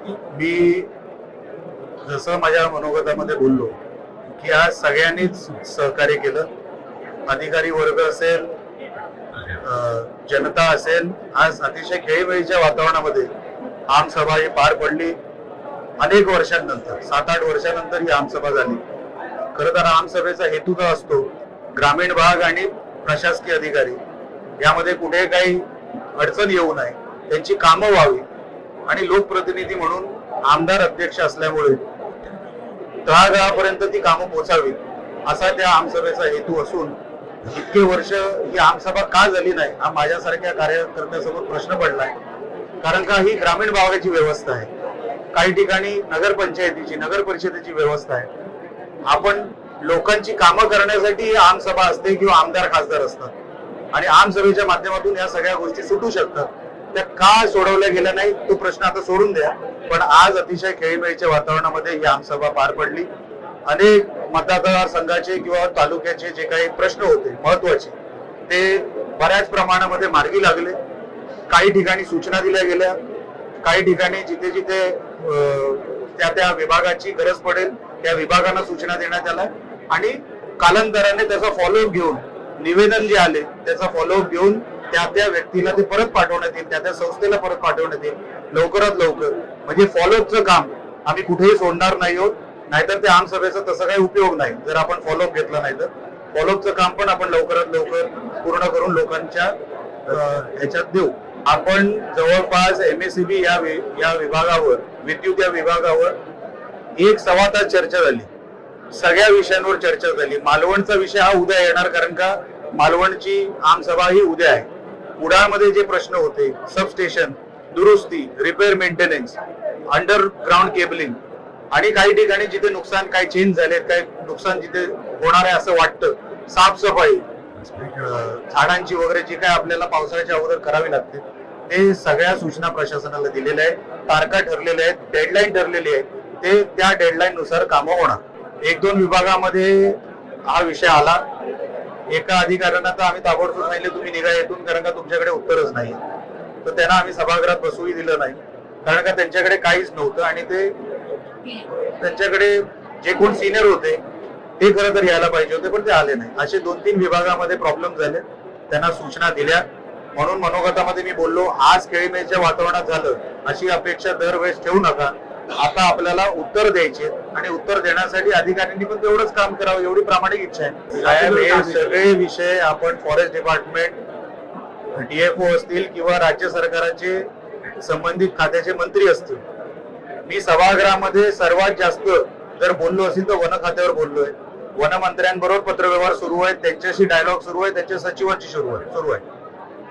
मी जसं माझ्या मनोगतामध्ये बोललो की आज सगळ्यांनीच सहकार्य केलं, अधिकारी वर्ग असेल, जनता असेल. आज अतिशय खेळीमेळीच्या वातावरणामध्ये आमसभा ही पार पडली. अनेक वर्षांनंतर 7-8 वर्षांनंतर ही आमसभा झाली. खरं तर आमसभेचा हेतू तर असतो ग्रामीण भाग आणि प्रशासकीय अधिकारी यामध्ये कुठे काही अडचण येऊ नये, त्यांची कामं व्हावी आणि लोकप्रतिनिधी म्हणून आमदार अध्यक्ष असल्यामुळे तळागाळापर्यंत ती कामं पोहोचावी असा त्या आमसभेचा हेतू असून इतके वर्ष ही आमसभा का झाली नाही हा माझ्यासारख्या कार्यकर्त्यासमोर प्रश्न पडलाय. कारण का ही ग्रामीण भागाची व्यवस्था आहे, काही ठिकाणी नगरपंचायतीची नगर परिषदेची व्यवस्था आहे. आपण लोकांची कामं करण्यासाठी ही आमसभा असते किंवा आमदार खासदार असतात आणि आमसभेच्या माध्यमातून या सगळ्या गोष्टी सुटू शकतात. त्या का सोडवल्या गेल्या नाही तो प्रश्न आता सोडून द्या. पण आज अतिशय खेळीमेळीच्या वातावरणामध्ये ही आमसभा पार पडली. अनेक मतदारसंघाचे किंवा तालुक्याचे जे काही प्रश्न होते महत्वाचे ते बऱ्याच प्रमाणामध्ये मार्गी लागले. काही ठिकाणी सूचना दिल्या गेल्या, काही ठिकाणी जिथे जिथे त्या विभागाची गरज पडेल त्या विभागांना सूचना देण्यात आल्या आणि कालांतराने त्याचा फॉलोअप घेऊन निवेदन जे आले त्याचा फॉलोअप घेऊन त्या व्यक्तीला ते परत पाठवण्यात येईल, त्या संस्थेला परत पाठवण्यात येईल लवकरात लवकर. म्हणजे फॉलोअपचं काम आम्ही कुठेही सोडणार नाही आहोत. नाहीतर त्या आमसभेचा तसा काही उपयोग नाही जर आपण फॉलोअप घेतला नाही तर. फॉलोअपचं काम पण आपण लवकरात लवकर पूर्ण करून लोकांच्या ह्याच्यात देऊ. आपण जवळपास MSEB या विभागावर, विद्युत या विभागावर 1-1.25 तास चर्चा झाली. सगळ्या विषयांवर चर्चा झाली. मालवणचा विषय हा उद्या येणार कारण का मालवणची आमसभा ही उद्या आहे. कुडाळमध्ये जे प्रश्न होते सबस्टेशन दुरुस्ती, रिपेअर मेंटेनन्स, अंडरग्राऊंड केबलिंग आणि काही ठिकाणी जिथे नुकसान काही चेंज झाले, काही नुकसान जिथे होणार आहे असं वाटतं, साफसफाई झाडांची वगैरे जी काय आपल्याला पावसाळ्याच्या अगोदर करावी लागते ते सगळ्या सूचना प्रशासनाला दिलेल्या आहेत. तारखा ठरलेल्या आहेत, डेडलाईन ठरलेली आहे. ते त्या डेडलाईन नुसार कामं होणार. 1-2 विभागामध्ये हा विषय आला. एका अधिकाऱ्यांना तर आम्ही ताबडतोब सांगितले तुम्ही निघा येथून कारण का तुमच्याकडे उत्तरच नाही. तर त्यांना आम्ही सभागृहात बसूही दिलं नाही कारण का त्यांच्याकडे काहीच नव्हतं आणि ते त्यांच्याकडे जे कोण सिनियर होते ते खरं तर यायला पाहिजे होते पण ते आले नाही. असे 2-3 विभागामध्ये प्रॉब्लेम झाले, त्यांना सूचना दिल्या. म्हणून मनोगतामध्ये मी बोललो आज खेळीमेळीच्या वातावरणात झालं अशी अपेक्षा दरवेळेस ठेवू नका. आता आपल्याला उत्तर द्यायचे आणि उत्तर देण्यासाठी अधिकाऱ्यांनी पण तेवढंच काम करावं एवढी प्रामाणिक इच्छा आहे. हे सगळे विषय आपण फॉरेस्ट डिपार्टमेंट, DFO असतील किंवा राज्य सरकाराचे संबंधित खात्याचे मंत्री असतील. मी सभागृहामध्ये सर्वात जास्त जर बोललो असेल तर वन खात्यावर बोललोय. वनमंत्र्यांबरोबर पत्रव्यवहार सुरू आहे, त्यांच्याशी डायलॉग सुरू आहे, त्यांच्या सचिवांची सुरू आहे.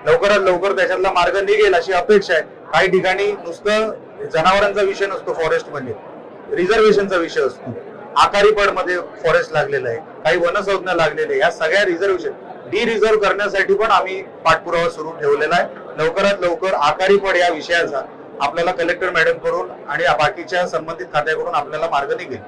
लवकरात लवकर त्याच्यातला मार्ग निघेल अशी अपेक्षा आहे. काही ठिकाणी नुसतं जनावरांचा विषय नसतो, फॉरेस्ट मध्ये रिझर्वेशनचा विषय असतो. आकारीपड मध्ये फॉरेस्ट लागलेलं आहे, काही वनसंज्ञा लागलेले. या सगळ्या रिझर्वेशन रिझर्व करण्यासाठी पण आम्ही पाठपुरावा सुरू ठेवलेला आहे. लवकरात लवकर आकारीपड या विषयाचा आपल्याला कलेक्टर मॅडम कडून आणि बाकीच्या संबंधित खात्याकडून आपल्याला मार्ग निघेल.